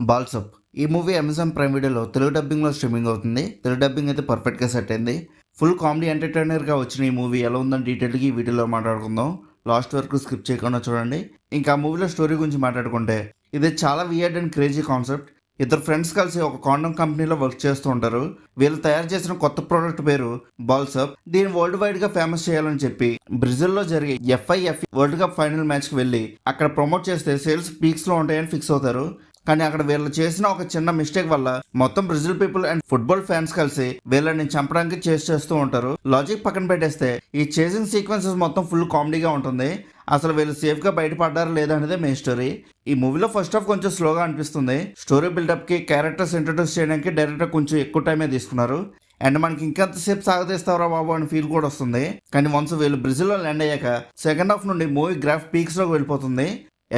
బాల్సప్ ఈ movie Amazon prime వీడియోలో Telugu డబ్బింగ్లో streaming అవుతుంది. తెలుగు డబ్బింగ్ అయితే పర్ఫెక్ట్గా సెట్ అయింది. ఫుల్ కామెడీ ఎంటర్టైనర్గా వచ్చిన ఈ మూవీ ఎలా ఉందని డీటెయిల్గా ఈ వీడియోలో మాట్లాడుకుందాం. లాస్ట్ వరకు స్కిప్ చేయకుండా చూడండి. ఇంకా మూవీలో స్టోరీ గురించి మాట్లాడుకుంటే ఇది చాలా వియర్డ్ అండ్ క్రేజీ కాన్సెప్ట్. ఇద్దరు ఫ్రెండ్స్ కలిసి ఒక కాండమ్ కంపెనీలో వర్క్ చేస్తూ ఉంటారు. వీళ్ళు తయారు చేసిన కొత్త ప్రోడక్ట్ పేరు బాల్సప్. దీన్ని వరల్డ్ వైడ్ గా ఫేమస్ చేయాలని చెప్పి బ్రెజిల్ లో జరిగే FIFE world cup final match కి వెళ్ళి అక్కడ ప్రమోట్ చేస్తే సేల్స్ పీక్స్ లో ఉంటాయని ఫిక్స్ అవుతారు. కానీ అక్కడ వీళ్ళు చేసిన ఒక చిన్న మిస్టేక్ వల్ల మొత్తం Brazil people and football fans కలిసి వీళ్ళని చంపడానికి చేస్తూ ఉంటారు. లాజిక్ పక్కన పెట్టేస్తే ఈ చేసింగ్ సీక్వెన్సెస్ మొత్తం ఫుల్ కామెడీగా ఉంటుంది. అసలు వీళ్ళు సేఫ్ గా బయటపడ్డారు లేదా అనేది మెయిన్ స్టోరీ. ఈ మూవీలో ఫస్ట్ హాఫ్ కొంచెం స్లోగా అనిపిస్తుంది. స్టోరీ బిల్డప్ కి క్యారెక్టర్స్ ఇంట్రొడ్యూస్ చేయడానికి డైరెక్టర్ కొంచెం ఎక్కువ టైమే తీసుకున్నారు. అండ్ మనకి ఇంకెంతసేపు సాగతీస్తారా బాబు అని ఫీల్ కూడా వస్తుంది. కానీ వన్స్ వీళ్ళు బ్రెజిల్లో ల్యాండ్ అయ్యాక సెకండ్ హాఫ్ నుండి మూవీ గ్రాఫ్ పీక్స్ లోకి వెళ్ళిపోతుంది.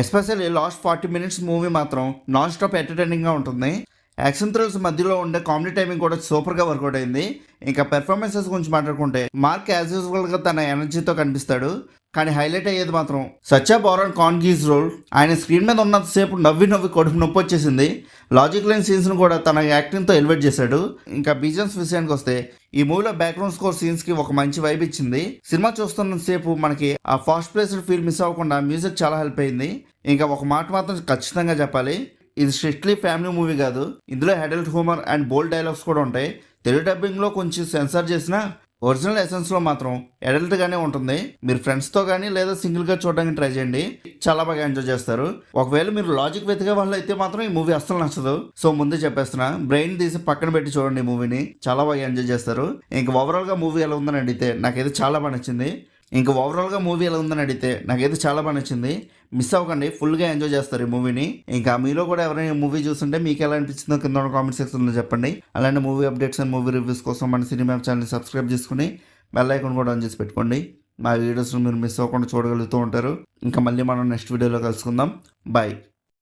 ఎస్పెషల్లీ లాస్ట్ 40 minutes మూవీ మాత్రం నాన్ స్టాప్ ఎంటర్టైనింగ్ గా ఉంటుంది. యాక్షన్ థ్రిల్స్ మధ్యలో ఉండే కామెడీ టైమింగ్ కూడా సూపర్ గా వర్కౌట్ అయింది. ఇంకా పెర్ఫార్మెన్సెస్ గురించి మాట్లాడుకుంటే మార్క్ యాజ్ యూజువల్ గా తన ఎనర్జీతో కనిపిస్తాడు. కానీ హైలైట్ అయ్యేది మాత్రం సచ్చా బారన్ కాన్గీస్ రోల్. ఆయన స్క్రీన్ మీద ఉన్నంతసేపు నవ్వి కడుపు నొప్పి వచ్చేసింది. లాజిక్ లైన్ సీన్స్ ను కూడా తన యాక్టింగ్ తో ఎలివేట్ చేశాడు. ఇంకా బీజన్స్ విషయానికి వస్తే ఈ మూవీలో బ్యాక్గ్రౌండ్ స్కోర్ సీన్స్ కి ఒక మంచి వైబ్ ఇచ్చింది. సినిమా చూస్తున్న సేపు మనకి ఆ ఫాస్ట్ ప్లేస్డ్ ఫీల్ మిస్ అవ్వకుండా మ్యూజిక్ చాలా హెల్ప్ అయింది. ఇంకా ఒక మాట మాత్రం ఖచ్చితంగా చెప్పాలి, ఇది స్ట్రిక్ట్లీ ఫ్యామిలీ మూవీ కాదు. ఇందులో adult humour and bold dialogues కూడా ఉంటాయి. తెలుగు డబ్బింగ్లో కొంచెం సెన్సార్ చేసిన ఒరిజినల్ ఎసెన్స్లో మాత్రం అడల్ట్గానే ఉంటుంది. మీరు ఫ్రెండ్స్తో కానీ లేదా సింగిల్గా చూడడానికి ట్రై చేయండి, చాలా బాగా ఎంజాయ్ చేస్తారు. ఒకవేళ మీరు లాజిక్ వెతికే వాళ్ళు అయితే మాత్రం ఈ మూవీ అస్సలు నచ్చదు. సో ముందే చెప్పేస్తున్నా, బ్రెయిన్ తీసి పక్కన పెట్టి చూడండి ఈ మూవీని, చాలా బాగా ఎంజాయ్ చేస్తారు. ఇంకా ఓవరాల్గా మూవీ ఎలా ఉందని అడిగితే నాకైతే చాలా బాగా నచ్చింది. మిస్ అవ్వకండి, ఫుల్గా ఎంజాయ్ చేస్తారు ఈ మూవీని. ఇంకా మీలో కూడా ఎవరైనా మూవీ చూస్తుంటే మీకు ఎలా అనిపించిందో కింద కామెంట్ సెక్షన్లో చెప్పండి. అలానే movie updates and movie reviews కోసం మన సినిమా ఛానల్ని సబ్స్క్రైబ్ చేసుకుని బెల్ ఐకాన్ కూడా ఆన్ చేసి పెట్టుకోండి. మా వీడియోస్ని మీరు మిస్ అవ్వకుండా చూడగలుగుతూ ఉంటారు. ఇంకా మళ్ళీ మనం నెక్స్ట్ వీడియోలో కలుసుకుందాం. బాయ్.